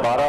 12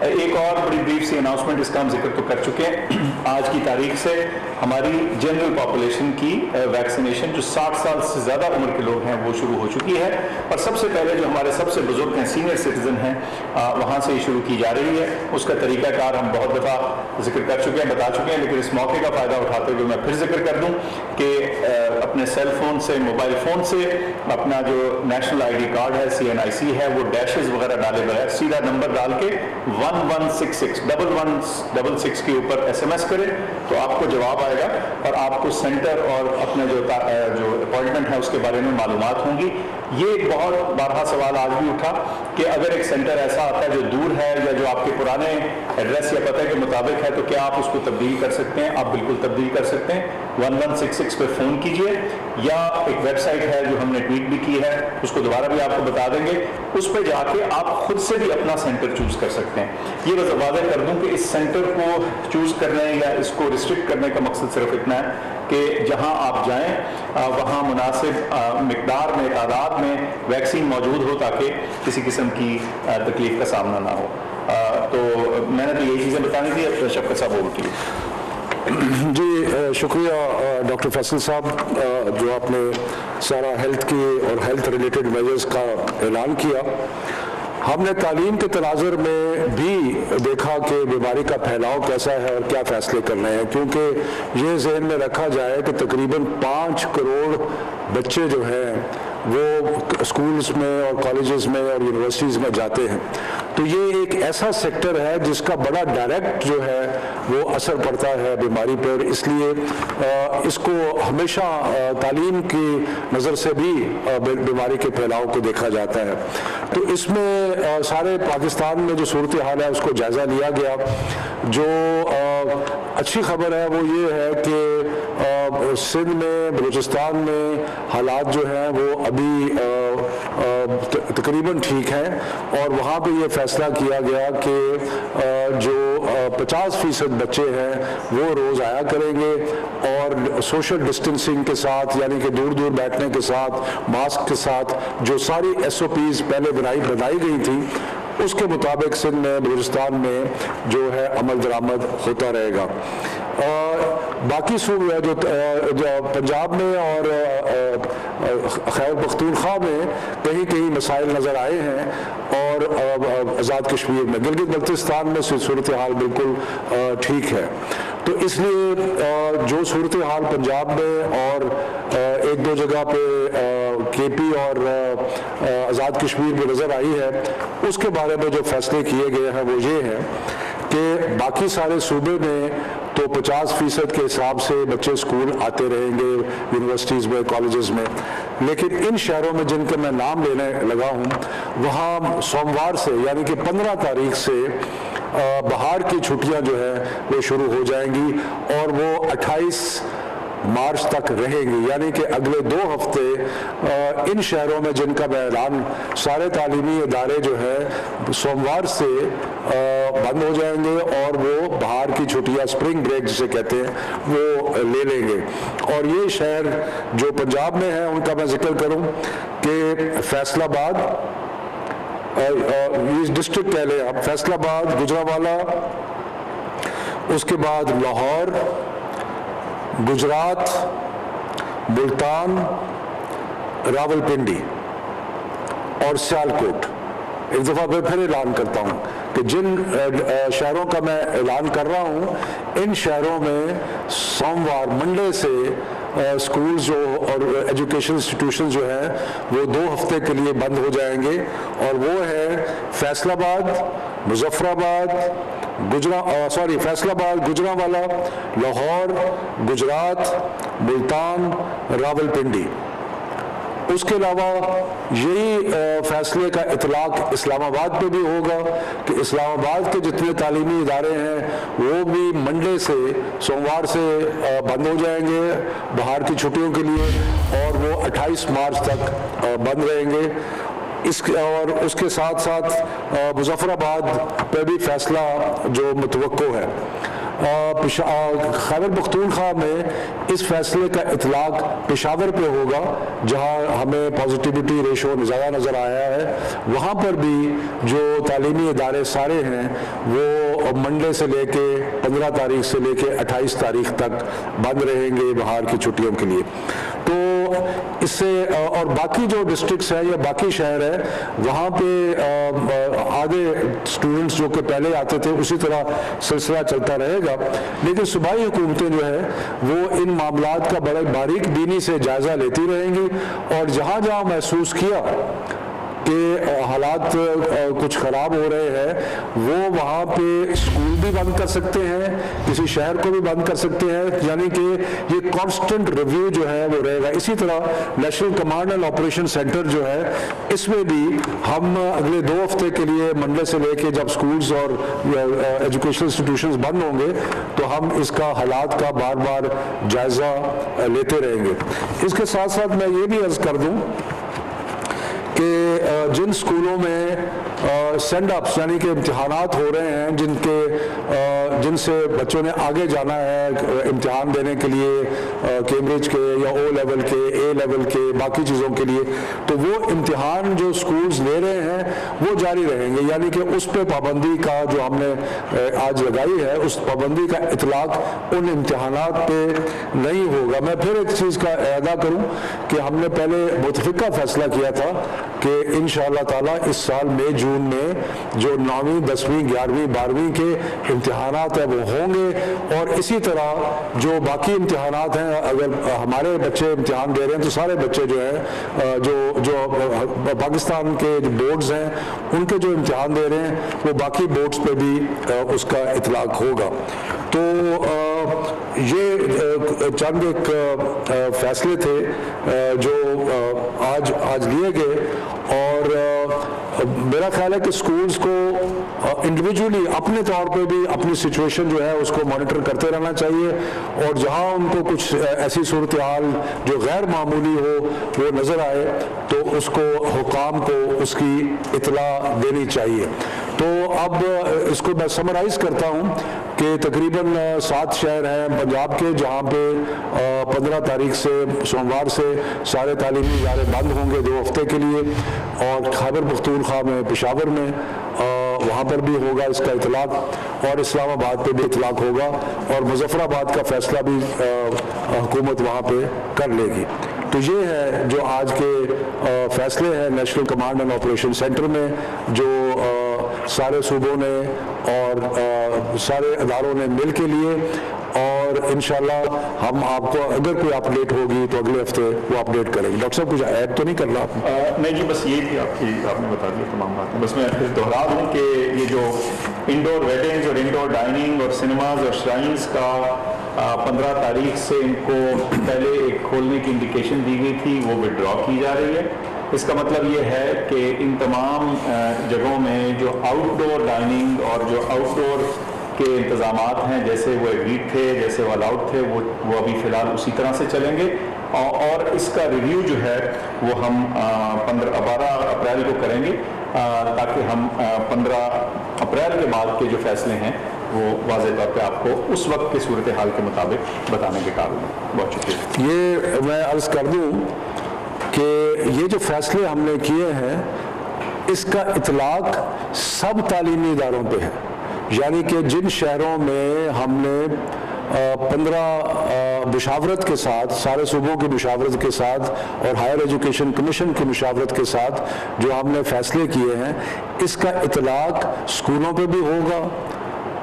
ایک اور بڑی بریف سی اناؤنسمنٹ اس کا ہم ذکر تو کر چکے ہیں. آج کی تاریخ سے ہماری جنرل پاپولیشن کی ویکسینیشن جو 60 سال سے زیادہ عمر کے لوگ ہیں وہ شروع ہو چکی ہے, اور سب سے پہلے جو ہمارے سب سے بزرگ ہیں سینئر سٹیزن ہیں وہاں سے یہ شروع کی جا رہی ہے. اس کا طریقہ کار ہم بہت دفعہ ذکر کر چکے ہیں, بتا چکے ہیں, لیکن اس موقع کا فائدہ اٹھاتے ہوئے میں پھر ذکر کر دوں کہ اپنے سیل فون سے, موبائل فون سے اپنا جو نیشنل آئی ڈی کارڈ ہے, CNIC ہے, وہ ڈیشز وغیرہ ڈالے بغیر سیدھا نمبر ڈال کے 1166 1166 کے اوپر SMS کرے تو آپ کو جواب آئے گا, اور آپ کو سینٹر اور اپنے جو اپوائنٹمنٹ ہے اس کے بارے میں معلومات ہوں گی. یہ ایک بہت بارہا سوال آج بھی اٹھا کہ اگر ایک سینٹر ایسا آتا ہے جو دور ہے یا جو آپ کے پرانے ایڈریس یا پتہ کے مطابق ہے تو کیا آپ اس کو تبدیل کر سکتے ہیں؟ آپ بالکل تبدیل کر سکتے ہیں. 1166 پہ فون کیجئے, یا ایک ویب سائٹ ہے جو ہم نے ٹویٹ بھی کی ہے, اس کو دوبارہ بھی آپ کو بتا دیں گے, اس پہ جا کے آپ خود سے بھی اپنا سینٹر چوز کر سکتے ہیں. یہ بس واضح کر دوں کہ اس سینٹر کو چوز کرنے یا اس کو ریسٹرکٹ کرنے کا مقصد صرف اتنا ہے کہ جہاں آپ جائیں وہاں مناسب مقدار میں, تعداد میں ویکسین موجود ہو تاکہ کسی قسم کی تکلیف کا سامنا نہ ہو. تو میں نے تو یہی چیزیں بتانی تھی. اب شفقت صاحب over to you. جی شکریہ ڈاکٹر فیصل صاحب, جو آپ نے سارا ہیلتھ کی اور ہیلتھ ریلیٹڈ میجرز کا اعلان کیا. ہم نے تعلیم کے تناظر میں بھی دیکھا کہ بیماری کا پھیلاؤ کیسا ہے اور کیا فیصلے کرنے ہیں, کیونکہ یہ ذہن میں رکھا جائے کہ تقریباً 5 کروڑ بچے جو ہیں وہ اسکولز میں اور کالجز میں اور یونیورسٹیز میں جاتے ہیں. تو یہ ایک ایسا سیکٹر ہے جس کا بڑا ڈائریکٹ جو ہے وہ اثر پڑتا ہے بیماری پر, اس لیے اس کو ہمیشہ تعلیم کی نظر سے بھی بیماری کے پھیلاؤ کو دیکھا جاتا ہے. تو اس میں سارے پاکستان میں جو صورتحال ہے اس کو جائزہ لیا گیا. جو اچھی خبر ہے وہ یہ ہے کہ سندھ میں, بلوچستان میں حالات جو ہیں وہ ابھی تقریباً ٹھیک ہیں, اور وہاں پہ یہ فیصلہ کیا گیا کہ جو 50% بچے ہیں وہ روز آیا کریں گے, اور سوشل ڈسٹینسنگ کے ساتھ, یعنی کہ دور دور بیٹھنے کے ساتھ, ماسک کے ساتھ, جو ساری SOPs پہلے بنائی گئی تھی اس کے مطابق سندھ میں, بلوچستان میں جو ہے عمل درآمد ہوتا رہے گا. باقی جو پنجاب میں اور خیبر پختونخوا میں کہیں کہیں مسائل نظر آئے ہیں, اور آزاد کشمیر میں, گلگت بلتستان میں صورتحال بالکل ٹھیک ہے. تو اس لیے جو صورتحال پنجاب میں اور ایک دو جگہ پہ KP اور آزاد کشمیر میں نظر آئی ہے, اس کے بارے میں جو فیصلے کیے گئے ہیں وہ یہ ہیں کہ باقی سارے صوبے میں تو 50% کے حساب سے بچے اسکول آتے رہیں گے, یونیورسٹیز میں, کالجز میں, لیکن ان شہروں میں جن کے میں نام لینے لگا ہوں وہاں سوموار سے یعنی کہ 15 تاریخ سے بہار کی چھٹیاں جو ہیں وہ شروع ہو جائیں گی, اور وہ 28 مارچ تک رہیں گی. یعنی کہ اگلے 2 ہفتے ان شہروں میں جن کا میں اعلان, سارے تعلیمی ادارے جو ہیں سوموار سے بند ہو جائیں گے, اور وہ بہار کی چھٹیاں, اسپرنگ بریک جسے کہتے ہیں, وہ لے لیں گے. اور یہ شہر جو پنجاب میں ہیں ان کا میں ذکر کروں کہ فیصل آباد, یہ ڈسٹرکٹ کہہ لیں آپ, فیصل آباد, گجرانوالہ, اس کے بعد لاہور, گجرات, ملتان, راول پنڈی اور سیالکوٹ. ایک دفعہ میں پھر اعلان کرتا ہوں کہ جن شہروں کا میں اعلان کر رہا ہوں ان شہروں میں سوموار, منڈے سے اسکولز جو اور ایجوکیشن انسٹیٹیوشن جو ہیں وہ 2 ہفتے کے لیے بند ہو جائیں گے, اور وہ ہے فیصل آباد, مظفر آباد, فیصل آباد, گجرانوالہ, لاہور, گجرات, ملتان, راول پنڈی. اس کے علاوہ یہی فیصلے کا اطلاق اسلام آباد پہ بھی ہوگا کہ اسلام آباد کے جتنے تعلیمی ادارے ہیں وہ بھی منڈے سے, سوموار سے بند ہو جائیں گے بہار کی چھٹیوں کے لیے, اور وہ 28 مارچ تک بند رہیں گے. اور اس کے ساتھ ساتھ مظفر آباد پہ بھی فیصلہ جو متوقع ہے. خیبر پختونخوا میں اس فیصلے کا اطلاق پشاور پہ ہوگا جہاں ہمیں پازیٹیوٹی ریشو زیادہ نظر آیا ہے. وہاں پر بھی جو تعلیمی ادارے سارے ہیں وہ منڈے سے لے کے 15 تاریخ سے لے کے 28 تاریخ تک بند رہیں گے باہر کی چھٹیوں کے لیے. تو اس سے اور باقی جو ڈسٹرکٹس ہیں یا باقی شہر ہے وہاں پہ آدھے اسٹوڈنٹس جو کہ پہلے آتے تھے اسی طرح سلسلہ چلتا رہے گا, لیکن صوبائی حکومتیں جو ہے وہ ان معاملات کا بڑے باریک بینی سے جائزہ لیتی رہیں گی, اور جہاں جہاں محسوس کیا کہ حالات کچھ خراب ہو رہے ہیں وہ وہاں پہ اسکول بھی بند کر سکتے ہیں, کسی شہر کو بھی بند کر سکتے ہیں, یعنی کہ یہ کانسٹنٹ ریویو جو ہے وہ رہے گا. اسی طرح national command and operation centre جو ہے اس میں بھی ہم اگلے 2 ہفتے کے لیے منڈے سے لے کے جب سکولز اور ایجوکیشنل انسٹیٹیوشنز بند ہوں گے تو ہم اس کا حالات کا بار بار جائزہ لیتے رہیں گے. اس کے ساتھ ساتھ میں یہ بھی عرض کر دوں کہ جن اسکولوں میں سینڈ اپس یعنی کہ امتحانات ہو رہے ہیں جن سے بچوں نے آگے جانا ہے امتحان دینے کے لیے کیمبرج کے یا او لیول کے اے لیول کے باقی چیزوں کے لیے, تو وہ امتحان جو اسکولز لے رہے ہیں وہ جاری رہیں گے, یعنی کہ اس پہ پابندی کا جو ہم نے آج لگائی ہے اس پابندی کا اطلاق ان امتحانات پہ نہیں ہوگا. میں پھر ایک چیز کا اعادہ کروں کہ ہم نے پہلے متفقہ فیصلہ کیا تھا کہ انشاءاللہ تعالیٰ اس سال مئی جون میں جو 9ویں 10ویں 11ویں 12ویں کے امتحانات ہیں وہ ہوں گے, اور اسی طرح جو باقی امتحانات ہیں اگر ہمارے بچے امتحان دے رہے ہیں تو سارے بچے جو ہیں جو پاکستان کے جو بورڈز ہیں ان کے جو امتحان دے رہے ہیں وہ باقی بورڈز پہ بھی اس کا اطلاق ہوگا. تو یہ چند ایک فیصلے تھے جو آج لیے گئے, اور میرا خیال ہے کہ سکولز کو انڈیویجولی اپنے طور پہ بھی اپنی سچویشن جو ہے اس کو مانیٹر کرتے رہنا چاہیے, اور جہاں ان کو کچھ ایسی صورتحال جو غیر معمولی ہو وہ نظر آئے تو اس کو حکام کو اس کی اطلاع دینی چاہیے. تو اب اس کو میں سمرائز کرتا ہوں کہ تقریباً 7 شہر ہیں پنجاب کے جہاں پہ 15 تاریخ سے سوموار سے سارے تعلیمی ادارے بند ہوں گے 2 ہفتے کے لیے, اور خیبر پختونخوا میں پشاور میں وہاں پر بھی ہوگا اس کا اطلاق, اور اسلام آباد پہ بھی اطلاق ہوگا, اور مظفر آباد کا فیصلہ بھی حکومت وہاں پہ کر لے گی. تو یہ ہے جو آج کے فیصلے ہیں national command and operation centre میں جو سارے صوبوں نے اور سارے اداروں نے مل کے لیے, اور انشاءاللہ ہم آپ کو اگر کوئی اپڈیٹ ہوگی تو اگلے ہفتے وہ اپڈیٹ کریں گے. ڈاکٹر صاحب کچھ ایڈ تو نہیں کرنا آپ نے؟ نہیں جی, بس یہ بھی آپ نے بتا دیا تمام باتیں. بس میں پھر دوہرا دوں کہ یہ جو انڈور ویڈنگز اور انڈور ڈائننگ اور سنیماز اور شرائنز کا 15 تاریخ سے ان کو پہلے ایک کھولنے کی انڈیکیشن دی گئی تھی وہ وڈرا کی جا رہی ہے. اس کا مطلب یہ ہے کہ ان تمام جگہوں میں جو آؤٹ ڈور ڈائننگ اور جو آؤٹ ڈور کے انتظامات ہیں جیسے وہ ایگریڈ تھے جیسے وہ الاؤڈ تھے وہ ابھی فی الحال اسی طرح سے چلیں گے, اور اس کا ریویو جو ہے وہ ہم 12 اپریل کو کریں گے تاکہ ہم 15 اپریل کے بعد کے جو فیصلے ہیں وہ واضح طور پہ آپ کو اس وقت کے صورتحال کے مطابق بتانے کے قابل ہیں. بہت شکریہ. یہ میں عرض کر دوں کہ یہ جو فیصلے ہم نے کیے ہیں اس کا اطلاق سب تعلیمی اداروں پہ ہے, یعنی کہ جن شہروں میں ہم نے 15 مشاورت کے ساتھ سارے صوبوں کی مشاورت کے ساتھ اور ہائر ایجوکیشن کمیشن کی مشاورت کے ساتھ جو ہم نے فیصلے کیے ہیں اس کا اطلاق اسکولوں پہ بھی ہوگا,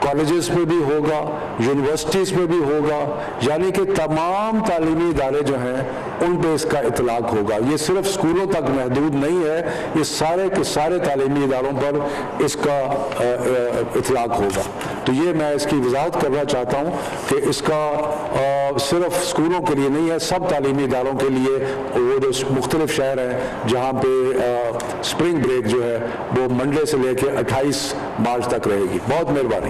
کالجز پہ بھی ہوگا, یونیورسٹیز پہ بھی ہوگا, یعنی کہ تمام تعلیمی ادارے جو ہیں ان پہ اس کا اطلاق ہوگا. یہ صرف اسکولوں تک محدود نہیں ہے, یہ سارے کے سارے تعلیمی اداروں پر اس کا اطلاق ہوگا. تو یہ میں اس کی وضاحت کرنا چاہتا ہوں کہ اس کا صرف اسکولوں کے لیے نہیں ہے, سب تعلیمی اداروں کے لیے. وہ جو مختلف شہر ہیں جہاں پہ اسپرنگ بریک جو ہے وہ منڈے سے لے کے 28 مارچ تک رہے گی. بہت مہربانی.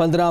15